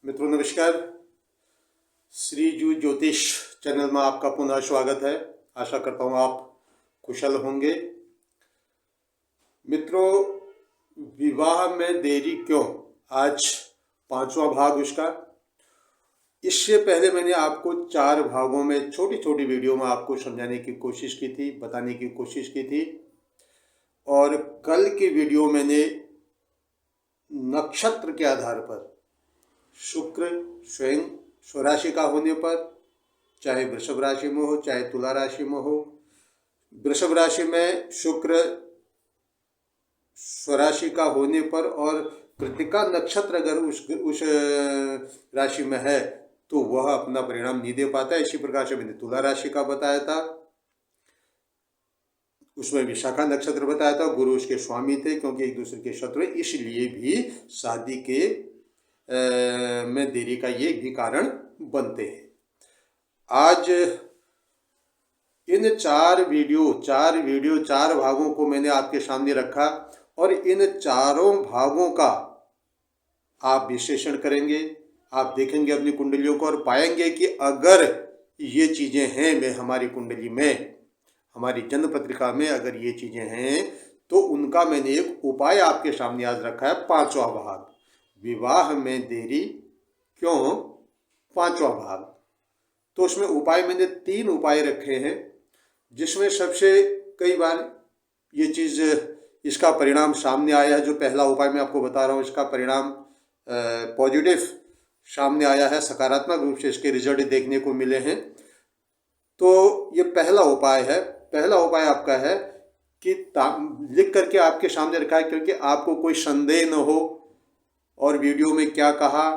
मित्रों नमस्कार। श्री जू ज्योतिष चैनल में आपका पुनः स्वागत है। आशा करता हूँ आप कुशल होंगे। मित्रों, विवाह में देरी क्यों, आज 5वां भाग उसका। इससे पहले मैंने आपको 4 भागों में छोटी छोटी वीडियो में आपको समझाने की कोशिश की थी, बताने की कोशिश की थी। और कल की वीडियो मैंने नक्षत्र के आधार पर शुक्र स्वयं स्वराशि का होने पर, चाहे वृषभ राशि में हो चाहे तुला राशि में हो, वृषभ राशि में शुक्र स्वराशि का होने पर और कृतिका नक्षत्र अगर उस राशि में है तो वह अपना परिणाम नहीं दे पाता है। इसी प्रकार से मैंने तुला राशि का बताया था, उसमें विशाखा नक्षत्र बताया था। गुरु उसके स्वामी थे क्योंकि एक दूसरे के शत्रु, इसलिए भी शादी के में देरी का ये भी कारण बनते हैं। आज इन 4 भागों को मैंने आपके सामने रखा और इन चारों भागों का आप विश्लेषण करेंगे। आप देखेंगे अपनी कुंडलियों को और पाएंगे कि अगर ये चीज़ें हैं में हमारी कुंडली में, हमारी जन्म पत्रिका में अगर ये चीज़ें हैं तो उनका मैंने एक उपाय आपके सामने आज रखा है। 5वां भाग, विवाह में देरी क्यों, 5वां भाग। तो उसमें उपाय मैंने 3 उपाय रखे हैं, जिसमें सबसे कई बार ये चीज़, इसका परिणाम सामने आया है। जो पहला उपाय मैं आपको बता रहा हूँ, इसका परिणाम पॉजिटिव सामने आया है, सकारात्मक रूप से इसके रिजल्ट देखने को मिले हैं। तो ये पहला उपाय है। पहला उपाय आपका है कि लिख करके आपके सामने रखा है, क्योंकि आपको कोई संदेह न हो और वीडियो में क्या कहा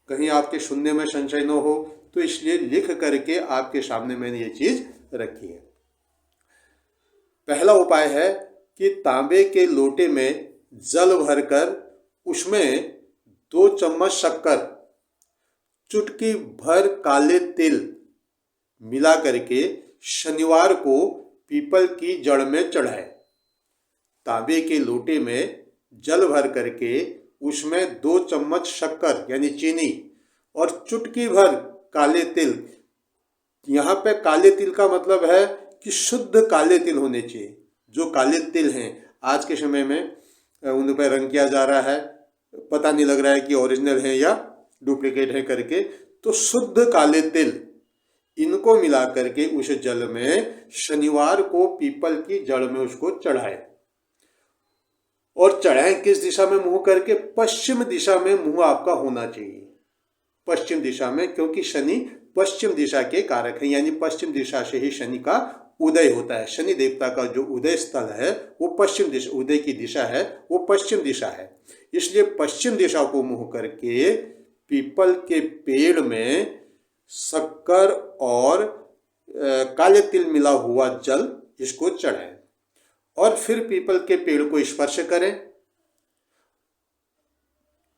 कहीं आपके सुनने में संशय न हो, तो इसलिए लिख करके आपके सामने मैंने ये चीज़ रखी है। पहला उपाय है कि तांबे के लोटे में जल भरकर उसमें 2 चम्मच शक्कर, चुटकी भर काले तिल मिला करके शनिवार को पीपल की जड़ में चढ़ाए। तांबे के लोटे में जल भर करके उसमें 2 चम्मच शक्कर यानी चीनी और चुटकी भर काले तिल। यहाँ पे काले तिल का मतलब है कि शुद्ध काले तिल होने चाहिए। जो काले तिल हैं आज के समय में उन पर रंग किया जा रहा है, पता नहीं लग रहा है कि ओरिजिनल है या डुप्लीकेट है करके। तो शुद्ध काले तिल, इनको मिला करके उस जल में शनिवार को पीपल की जड़ में उसको चढ़ाए। और चढ़ाएं किस दिशा में मुंह करके, पश्चिम दिशा में मुंह आपका होना चाहिए, पश्चिम दिशा में, क्योंकि शनि पश्चिम दिशा के कारक है, यानी पश्चिम दिशा से ही शनि का उदय होता है। शनि देवता का जो उदय स्थल है वो पश्चिम दिशा, उदय की दिशा है वो पश्चिम दिशा है। इसलिए पश्चिम दिशा को मुंह करके पीपल के पेड़ में शक्कर और काले तिल मिला हुआ जल इसको चढ़ाएं और फिर पीपल के पेड़ को स्पर्श करें।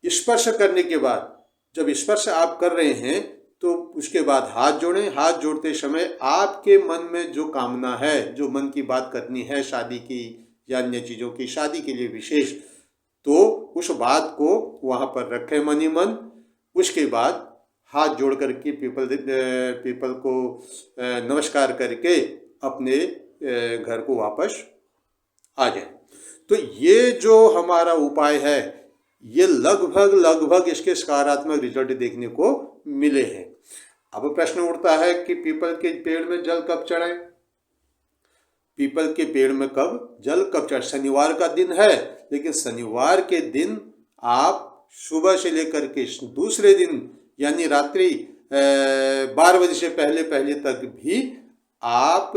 स्पर्श करने के बाद, जब स्पर्श आप कर रहे हैं तो उसके बाद हाथ जोड़ें। हाथ जोड़ते समय आपके मन में जो कामना है, जो मन की बात करनी है शादी की या अन्य चीज़ों की, शादी के लिए विशेष, तो उस बात को वहाँ पर रखें मन ही मन। उसके बाद हाथ जोड़ करके पीपल को नमस्कार करके अपने घर को वापस आ जाए। तो ये जो हमारा उपाय है, ये लगभग इसके सकारात्मक रिजल्ट देखने को मिले हैं। अब प्रश्न उठता है कि पीपल के पेड़ में जल कब चढ़ाएं? पीपल के पेड़ में जल कब चढ़ाएं? शनिवार का दिन है, लेकिन शनिवार के दिन आप सुबह से लेकर के दूसरे दिन यानी रात्रि 12 बजे से पहले तक भी आप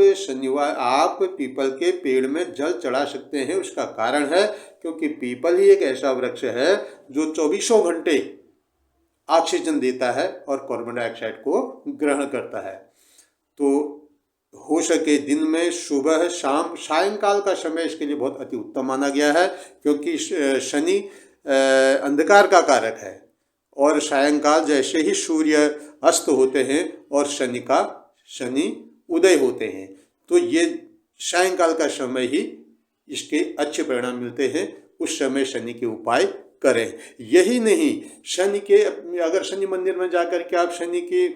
पीपल के पेड़ में जल चढ़ा सकते हैं। उसका कारण है क्योंकि पीपल ही एक ऐसा वृक्ष है जो 24 घंटे ऑक्सीजन देता है और कार्बन डाइऑक्साइड को ग्रहण करता है। तो हो सके दिन में, सुबह, शाम, सायंकाल का समय इसके लिए बहुत अति उत्तम माना गया है, क्योंकि शनि अंधकार का कारक है और सायंकाल जैसे ही सूर्य अस्त होते हैं और शनि उदय होते हैं, तो ये सायंकाल का समय ही इसके अच्छे परिणाम मिलते हैं। उस समय शनि के उपाय करें। यही नहीं, शनि के, अगर शनि मंदिर में जाकर के आप शनि की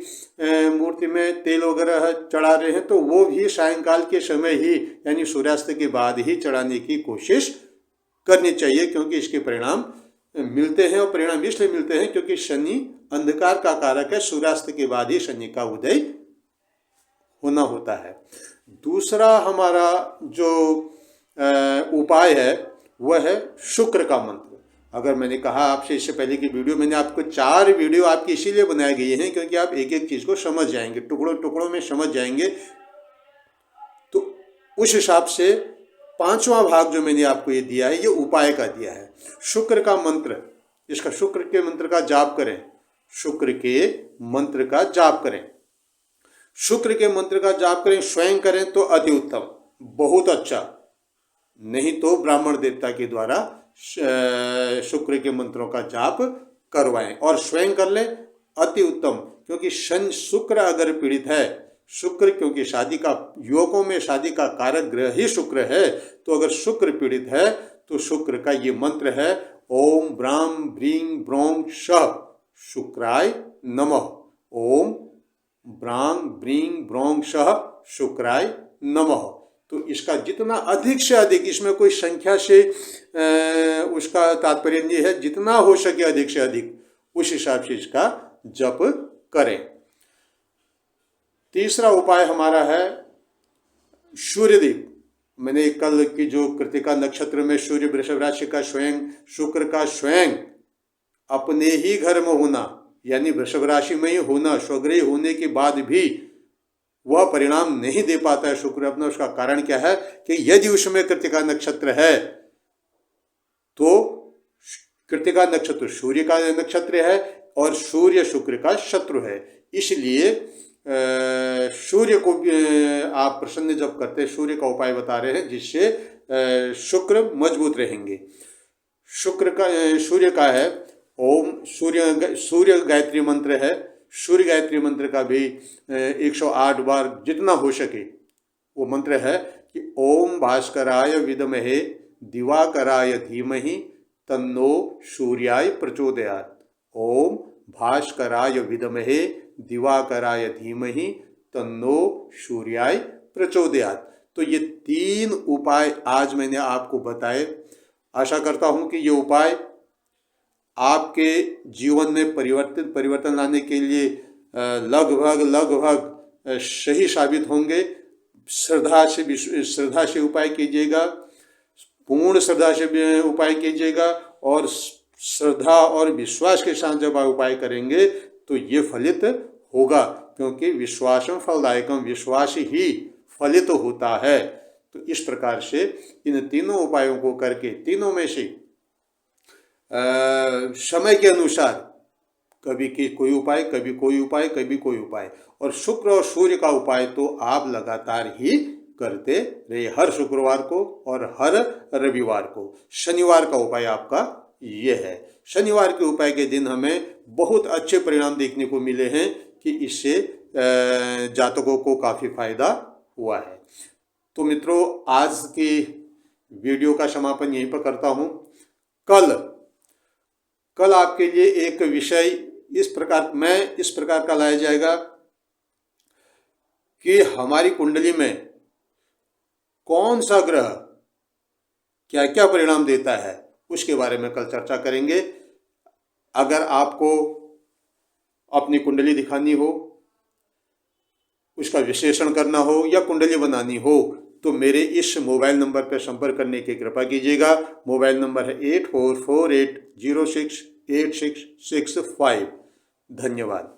मूर्ति में तेल वगैरह चढ़ा रहे हैं तो वो भी सायंकाल के समय ही यानी सूर्यास्त के बाद ही चढ़ाने की कोशिश करनी चाहिए, क्योंकि इसके परिणाम मिलते हैं। और परिणाम इसलिए मिलते हैं क्योंकि शनि अंधकार का कारक है, सूर्यास्त के बाद ही शनि का उदय होना होता है। दूसरा हमारा जो उपाय है वह है शुक्र का मंत्र। अगर मैंने कहा आपसे इससे पहले की वीडियो, मैंने आपको 4 वीडियो आपकी इसीलिए बनाई गई हैं क्योंकि आप एक एक चीज़ को समझ जाएंगे, टुकड़ों टुकड़ों में समझ जाएंगे। तो उस हिसाब से 5वां भाग जो मैंने आपको ये दिया है, ये उपाय का दिया है। शुक्र का मंत्र, इसका शुक्र के मंत्र का जाप करें, शुक्र के मंत्र का जाप करें, शुक्र के मंत्र का जाप करें, स्वयं करें तो अति उत्तम, बहुत अच्छा, नहीं तो ब्राह्मण देवता के द्वारा शुक्र के मंत्रों का जाप करवाएं और स्वयं कर लें, अति उत्तम। क्योंकि शनि शुक्र अगर पीड़ित है, शुक्र क्योंकि शादी का, युवकों में शादी का कारक ग्रह ही शुक्र है, तो अगर शुक्र पीड़ित है तो शुक्र का ये मंत्र है, ओम ब्राह्म ब्रीं ब्रों शः शुक्राय नमः, ओम ब्राह्म ब्रीं ब्रों शः शुक्राय नमः। तो इसका जितना अधिक से अधिक, इसमें कोई संख्या से उसका तात्पर्य नहीं है, जितना हो सके अधिक से अधिक उस हिसाब से इसका जप करें। तीसरा उपाय हमारा है सूर्यदीप। मैंने कल की जो कृतिका नक्षत्र में सूर्य वृषभ राशि का स्वयं, शुक्र का स्वयं अपने ही घर में होना यानी वृषभ राशि में ही होना, स्वगृही होने के बाद भी वह परिणाम नहीं दे पाता है शुक्र अपना। उसका कारण क्या है कि यदि उसमें कृतिका नक्षत्र है तो कृतिका नक्षत्र सूर्य का नक्षत्र है और सूर्य शुक्र का शत्रु है, इसलिए सूर्य को आप प्रसन्न जब करते हैं, सूर्य का उपाय बता रहे हैं जिससे शुक्र मजबूत रहेंगे। शुक्र का, सूर्य का है ओम, सूर्य गायत्री मंत्र है, सूर्य गायत्री मंत्र का भी 108 बार जितना हो सके वो मंत्र है कि ओम भास्कराय विद्महे दिवाकराय धीमहि तन्नो सूर्याय प्रचोदयात्, ओम भास्कराय विद्महे दिवाकराय धीमहि तन्नो सूर्याय प्रचोदयात्। तो ये 3 उपाय आज मैंने आपको बताए। आशा करता हूँ कि ये उपाय आपके जीवन में परिवर्तन लाने के लिए लगभग सही साबित होंगे। श्रद्धा से उपाय कीजिएगा, पूर्ण श्रद्धा से उपाय कीजिएगा और श्रद्धा और विश्वास के साथ जब आप उपाय करेंगे तो ये फलित होगा, क्योंकि विश्वासम फलदायकम, विश्वास ही फलित होता है। तो इस प्रकार से इन तीनों उपायों को करके, तीनों में से समय के अनुसार कभी कोई उपाय, कभी कोई उपाय, कभी कोई उपाय, और शुक्र और सूर्य का उपाय तो आप लगातार ही करते रहिए, हर शुक्रवार को और हर रविवार को। शनिवार का उपाय आपका ये है। शनिवार के उपाय के दिन हमें बहुत अच्छे परिणाम देखने को मिले हैं कि इससे जातकों को काफ़ी फायदा हुआ है। तो मित्रों, आज की वीडियो का समापन यहीं पर करता हूँ। कल आपके लिए एक विषय इस प्रकार का लाया जाएगा कि हमारी कुंडली में कौन सा ग्रह क्या क्या परिणाम देता है, उसके बारे में कल चर्चा करेंगे। अगर आपको अपनी कुंडली दिखानी हो, उसका विश्लेषण करना हो या कुंडली बनानी हो तो मेरे इस मोबाइल नंबर पर संपर्क करने की कृपा कीजिएगा। मोबाइल नंबर है 8448068665। धन्यवाद।